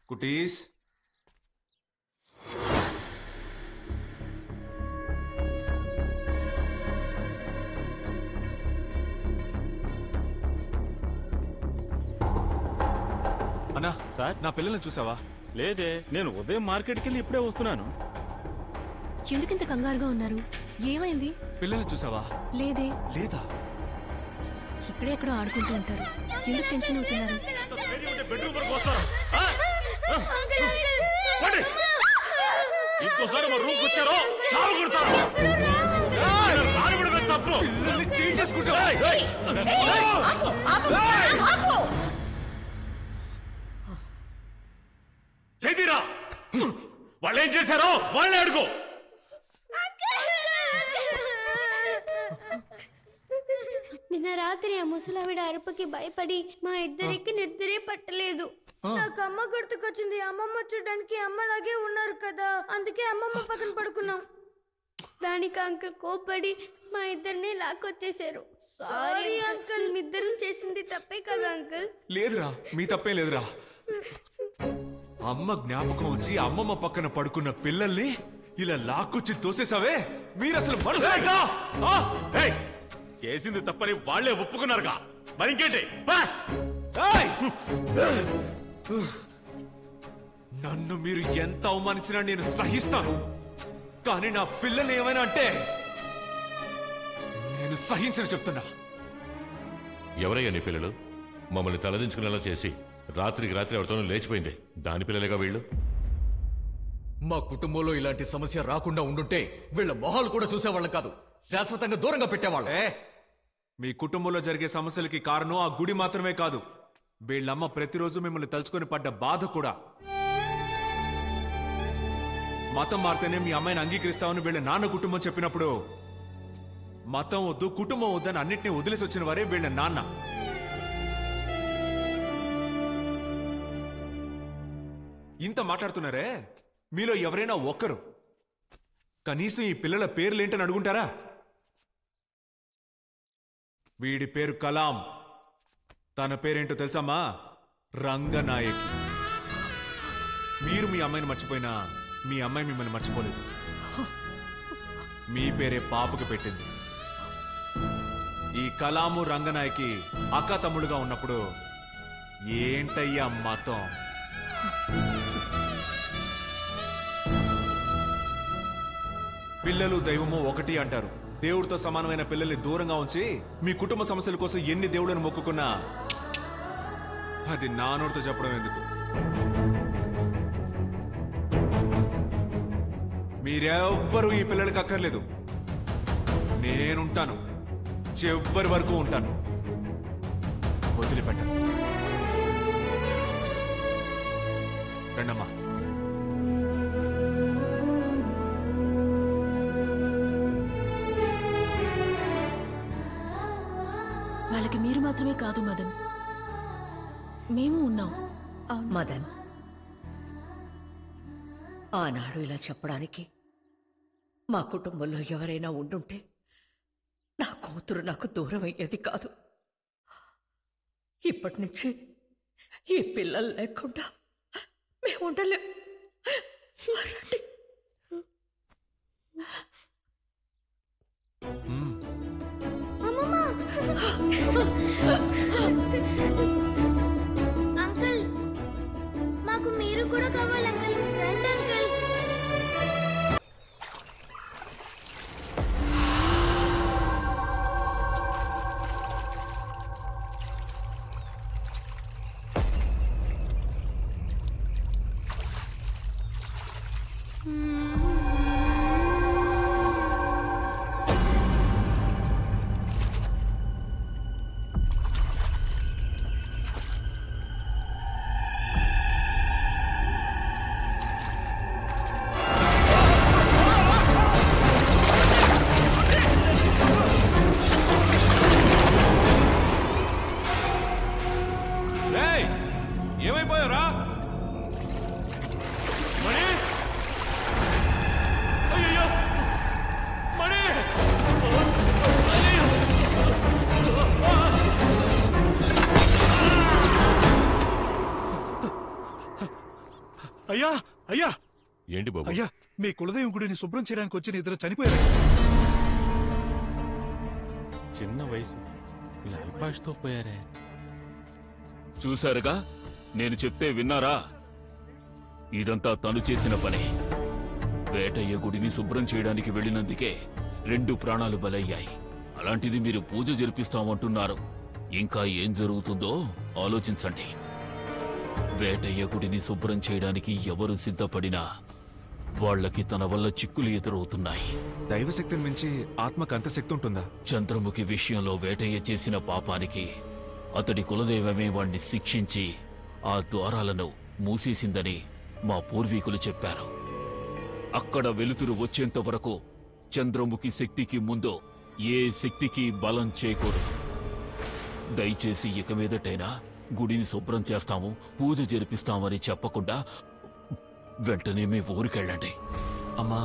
Cuties అన్నా sir నా పిల్లల్ని చూసావా? లేదే, నేను ఉదయం మార్కెట్కి వెళ్ళి ఇప్పుడే వస్తున్నాను. ఎందుకింత కంగారుగా ఉన్నారు? ఏమైంది? పిల్లల్ని చూసావా? లేదే. లేదా? ఇక్కడే ఎక్కడో ఆడుకుంటూ ఉంటారు. ఎందుకు టెన్షన్ అవుతున్నారు? ఇంకోసారి మా రూమ్కి వచ్చారో చాలు కొడతారు. తప్పు చేదిరా, వాళ్ళు ఏం చేశారో వాళ్ళే అడుగు. నిన్న రాత్రి ఆ ముసలావిడ అరుపుకి భయపడి మా ఇద్దరికి నిద్రే పట్టలేదు. నాకు అమ్మ గుర్తుకొచ్చింది. అమ్మమ్మ చూడడానికి అమ్మలాగే ఉన్నారు కదా, అందుకే అమ్మమ్మ పక్కన పడుకున్నాం. దానికి అంకుల్ కోపడి మా ఇద్దరిని లాక్కొచ్చేసారు. సారీ అంకుల్, మీ ఇద్దరు చేసింది తప్పే కదా అంకుల్. లేదురా, మీ తప్పే లేదురా. అమ్మ జ్ఞాపకం వచ్చి అమ్మమ్మ పక్కన పడుకున్న పిల్లల్ని ఇలా లాక్కొచ్చి తోసేసావే, మీరసలు మనసులేంటా? చేసింది తప్పని వాళ్లే ఒప్పుకున్నారుగా, మరి ఇంకేంటి? నన్ను మీరు ఎంత అవమానించినా నేను సహిస్తాను, కానీ నా పిల్లల్ని ఏమైనా అంటే నేను సహించను చెప్తున్నా. ఎవరయ్యా నీ పిల్లలు? మమ్మల్ని తలదించుకునేలా చేసి రాత్రికి రాత్రి ఎవరితోనూ లేచిపోయింది. దాని పిల్లలేగా వీళ్ళు. మా కుటుంబంలో ఇలాంటి సమస్య రాకుండా ఉండుంటే వీళ్ళ మొహాలు కూడా చూసేవాళ్ళం కాదు, శాశ్వతంగా దూరంగా పెట్టేవాళ్ళం. మీ కుటుంబంలో జరిగే సమస్యలకి కారణం ఆ గుడి మాత్రమే కాదు, వీళ్ళమ్మ ప్రతిరోజు మిమ్మల్ని తలుచుకొని పడ్డ బాధ కూడా. మతం మారితేనే మీ అమ్మాయిని అంగీకరిస్తామని వీళ్ళ నాన్న కుటుంబం చెప్పినప్పుడు మతం వద్దు కుటుంబం వద్దని అన్నిటినీ వదిలేసి వచ్చిన వారే వీళ్ళ నాన్న. ఇంత మాట్లాడుతున్నారే, మీలో ఎవరైనా ఒక్కరు కనీసం ఈ పిల్లల పేర్లేంటని అడుగుంటారా? వీడి పేరు కలాం, తన పేరేంటో తెలుసమ్మా? రంగనాయకి. మీరు మీ అమ్మాయిని మర్చిపోయినా మీ అమ్మాయి మిమ్మల్ని మర్చిపోలేదు. మీ పేరే పాపకు పెట్టింది. ఈ కలాము రంగనాయకి అక్క తమ్ముడుగా ఉన్నప్పుడు ఏంటయ్యా మతం? పిల్లలు దైవము ఒకటి అంటారు. దేవుడితో సమానమైన పిల్లల్ని దూరంగా ఉంచి మీ కుటుంబ సమస్యల కోసం ఎన్ని దేవుళ్ళను మొక్కుకున్నా అది నా నోటితో చెప్పడం ఎందుకు? మీరెవ్వరూ ఈ పిల్లలకి అక్కర్లేదు, నేనుంటాను, చివరి వరకు ఉంటాను, వదిలిపెట్టను. రండమ్మా. వాళ్ళకి మీరు మాత్రమే కాదు మదన్, మేము ఉన్నాం. మదన్, ఆనాడు ఇలా చెప్పడానికి మా కుటుంబంలో ఎవరైనా ఉండుంటే నా కూతురు నాకు దూరం అయ్యేది కాదు. ఇప్పటి నుంచి ఈ పిల్లలు లేకుండా మేము ఉండలేం. అంకుల్, మాకు మీరు కూడా కావాలి అంకుల్. రండి అంకుల్. ఏమైపోయారా? మణి, అయ్యో మణి, అయ్యా అయ్యా ఏంటి బాబు? అయ్యా, మీ కులదైవం గుడిని శుభ్రం చేయడానికి వచ్చిన ఇద్దరు చనిపోయారు. చిన్న వయసు లాల్పాష్తో పోయారే. చూశారుగా, నేను చెప్తే విన్నారా? ఇదంతా తను చేసిన పని. వేటయ్య గుడిని శుభ్రం చేయడానికి వెళ్ళినందుకే 2 ప్రాణాలు బలయ్యాయి. అలాంటిది మీరు పూజ జరిపిస్తామంటున్నారు. ఇంకా ఏం జరుగుతుందో ఆలోచించండి. వేటయ్య గుడిని శుభ్రం చేయడానికి ఎవరు సిద్ధపడినా వాళ్ళకి తన వల్ల చిక్కులు ఎదురవుతున్నాయి. దైవశక్తిని మించి ఆత్మకు అంత శక్తి ఉంటుందా? చంద్రముఖి విషయంలో వేటయ్య చేసిన పాపానికి అతడి కులదైవమే వాణ్ణి శిక్షించి ఆ ద్వారాలను మూసేసిందని మా పూర్వీకులు చెప్పారు. అక్కడ వెలుతురు వచ్చేంత వరకు చంద్రముఖి శక్తికి ముందు ఏ శక్తికి బలం చేయకూడదు. దయచేసి ఇక మీదటైనా గుడిని శుభ్రం చేస్తాము, పూజ జరిపిస్తామని చెప్పకుండా వెంటనే మీ ఊరికెళ్ళండి. అమ్మా,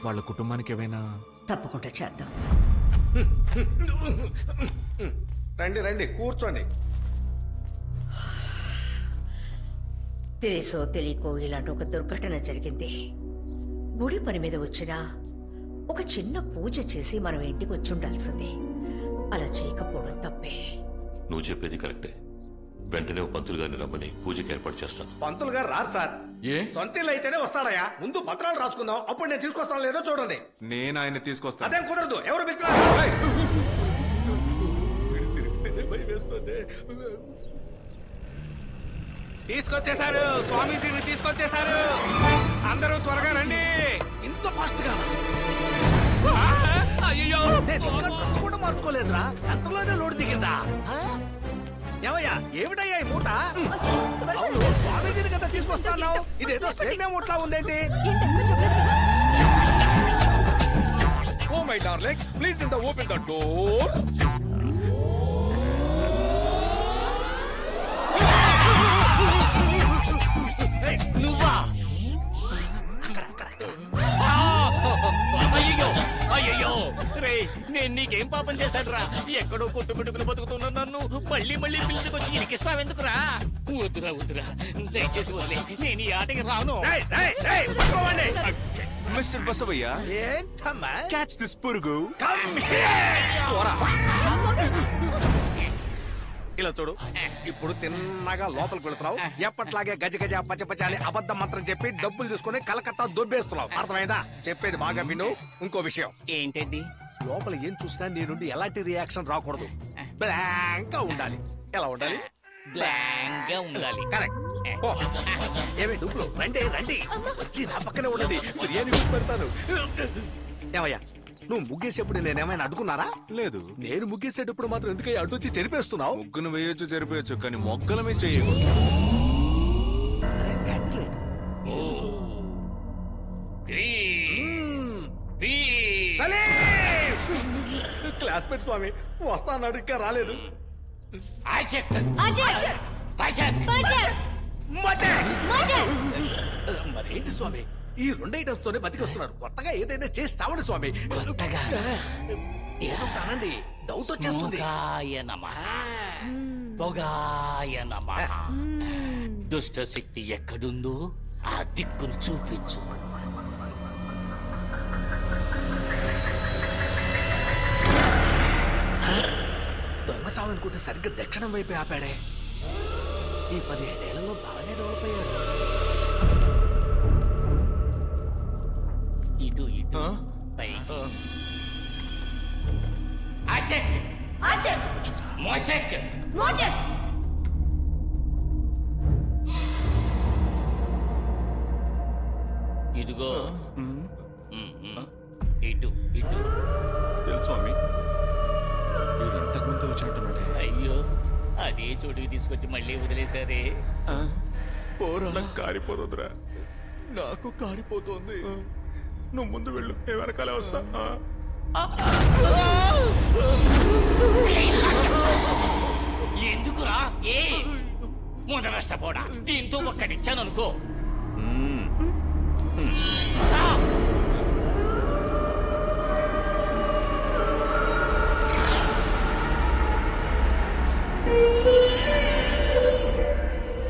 వాళ్ళ కుటుంబానికి ఏమైనా? తప్పకుండా చేద్దాం. రండి రండి, కూర్చోండి. తెలుసో తెలియకో ఇలాంటి ఒక దుర్ఘటన జరిగింది. గుడి పని మీద వచ్చినా ఒక చిన్న పూజ చేసి మనం ఇంటికి వచ్చి ఉండాల్సింది. అలా చేయకపోవడం తప్పే. నువ్వు చెప్పేది కరెక్టే. వెంటనే పంతులు గారిని రమ్మని పూజకి ఏర్పాటు చేస్తాను. పంతులు గారు రారు సార్. సొంత ఇల్లు అయితేనే వస్తాడయ్యా. ముందు పత్రాలు రాసుకుందాం, అప్పుడు నేను తీసుకొస్తాను లేదో చూడండి. నేను ఆయన తీసుకొస్తాను. అదేం కుదరదు. ఎవరు పిలిచినా తీసుకొచ్చేశారు, స్వామీజీని తీసుకొచ్చేశారు. అందరూ త్వరగా రండి. ఇంత ఫాస్ట్ గా అయ్యో, కూడా మార్చుకోలేదురా, అంతలోనే లోడ్ దిగిందా? ఏమయ్యా, ఏమిటయ్యా ఈ మూట? అవును, స్వామీజీని కదా తీసుకొస్తాను. ఇదేదో సేమ్యా మూటలా ఉందేంటి? Oh my darlings, please open the door. నువ్వా? అయ్యో రే, నేను నీకేం పాపం చేశాను రా? ఎక్కడో కొట్టుబిట్టుకుని బతుకుతున్నా నన్ను మళ్ళీ మళ్ళీ పిలుచుకొచ్చి ఇరికిస్తావెందుకురా? వద్దురా వద్దురా, దయచేసి వదిలే. నేను ఈ ఆటకి రాను. మిస్టర్ బసవయ్య, ఏంటమ్మా? క్యాచ్ దిస్ పురుగు. ఇలా చూడు, ఇప్పుడు తిన్నగా లోపలికి వెళుతున్నావు. ఎప్పట్లాగే గజ గజ పచ్చ పచ్చ అని అబద్ధం మంత్రం చెప్పి డబ్బులు తీసుకుని కలకత్తా దొబ్బేస్తున్నావు. అర్థమైందా? చెప్పేది బాగా విను. ఇంకో విషయం ఏంటది? లోపల ఏం చూసినా నీ నుండి ఎలాంటి రియాక్షన్ రాకూడదు. బ్లాంక్ గా ఉండాలి. ఎలా ఉండాలి? బ్లాంక్ గా ఉండాలి. కరెక్ట్. ఏమే డబ్బులు రండి రండి, వచ్చి నా పక్కనే ఉండదు. బిర్యానీ పెడతాను. ఏమయ్యా, నువ్వు ముగ్గేసేప్పుడు నేనేమైనా అడ్డుకున్నారా? లేదు. నేను ముగ్గేసేటప్పుడు మాత్రం ఎందుకయ్యా అడ్డొచ్చి చెరిపేస్తున్నావు? ముగ్గును వేయొచ్చు, చెరిపేయచ్చు, కానీ మొగ్గలమే చేయకూడదు. క్లాస్మేట్ స్వామి వస్తా అన్నాడు, ఇంకా రాలేదు. మరేంటి స్వామి, ఈ 2 ఐటమ్స్ తోనే బతికొస్తున్నారు. కొత్తగా ఏదైనా చేసి చావండి స్వామి. ఏదో కానండి, డౌట్ వచ్చేస్తుంది. దుష్ట శక్తి ఎక్కడుందో ఆ దిక్కును చూపించు. దొంగ సావు అనుకుంటే సరిగ్గా దక్షిణం వైపే ఆపాడే. ఈ 15 ఏళ్లలో బాగానే డెవలప్ అయ్యాడు. ఇటు ఇటు పై. ఆచెక్ ఆచెక్ మోచెక్ మోచెక్. ఇదిగో ఇటు ఇటు. తెలుసు స్వామి, వీడు ఇంతకు ముందు వచ్చినట్టున్నాడే. అయ్యో, అదే చోటుకి తీసుకొచ్చి మళ్ళీ వదిలేశారే. పోరా, కారిపోతుందిరా. నాకు కారిపోతోంది. నువ్వు ముందు వెళ్ళు, నేను వెనకాలే వస్తా. ఎందుకురా? ఏ ముంద నష్టపోడా, దీంతో ఒక్కటిచ్చాను అనుకో.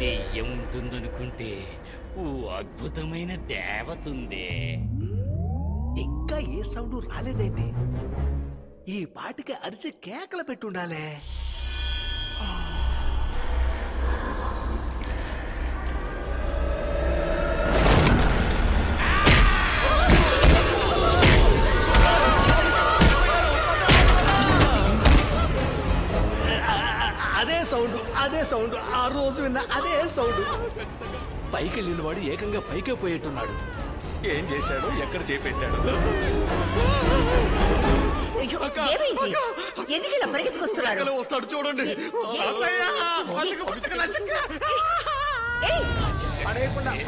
దెయ్యం ఉంటుందనుకుంటే ఓ అద్భుతమైన దేవత ఉంది. ఇంకా ఏ సౌండ్ రాలేదేంటి? ఈ పాటికి అరిచి కేకలు పెట్టుండాలే. అదే సౌండ్ ఆ రోజు విన్న అదే సౌండ్. పైకి వెళ్ళిన వాడు ఏకంగా పైకే పోయేట్టున్నాడు. ఏం చేశాడు, ఎక్కడ చేపెట్టాడు? వస్తాడు చూడండి.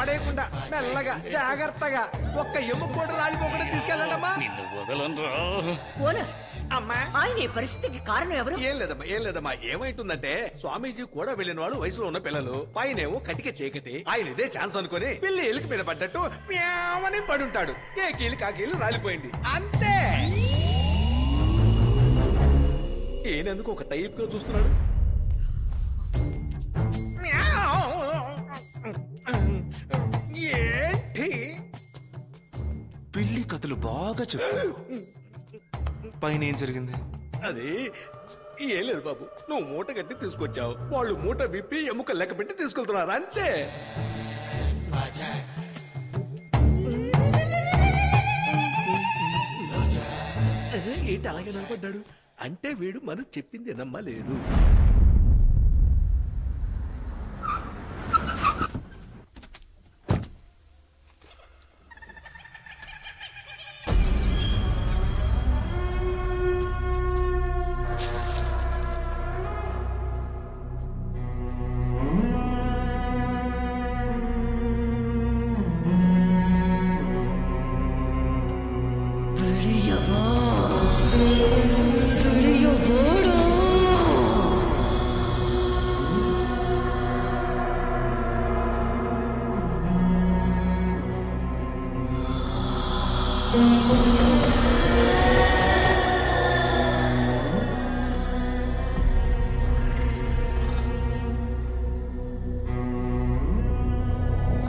పడేయకుండా మెల్లగా జాగ్రత్తగా ఒక్క ఎముక కూడా రాలిపోకుండా తీసుకెళ్ళండమ్మా. నిన్ను వదలనురా. అమ్మా, ఆయన ఈ పరిస్థితికి కారణం ఎవరు? ఏం లేదమ్మా. ఏమైతుందంటే స్వామీజీ కూడా వెళ్ళిన వాడు వయసులో ఉన్న పిల్లలు, పైనేమో కటిక చీకటి. ఆయన ఇదే ఛాన్స్ అనుకుని పిల్లి ఎలికి మీద పడ్డట్టు మ్యావని పడుంటాడు. ఏ కీలు కాకీలు రాలిపోయింది అంతే. ఈయనెందుకు ఒక టైప్ గా చూస్తున్నాడు? ఏంటి పిల్లి కథలు బాగా చెప్పు. పైన ఏం జరిగింది? అది ఏం లేదు బాబు, నువ్వు మూట కట్టి తీసుకొచ్చావు, వాళ్ళు మూట విప్పి ఎముక లెక్క పెట్టి తీసుకెళ్తున్నారు అంతే. ఏంటి అలాగే నిలబడ్డాడు? అంటే వీడు మనం చెప్పింది నమ్మలేదు. Brilliant.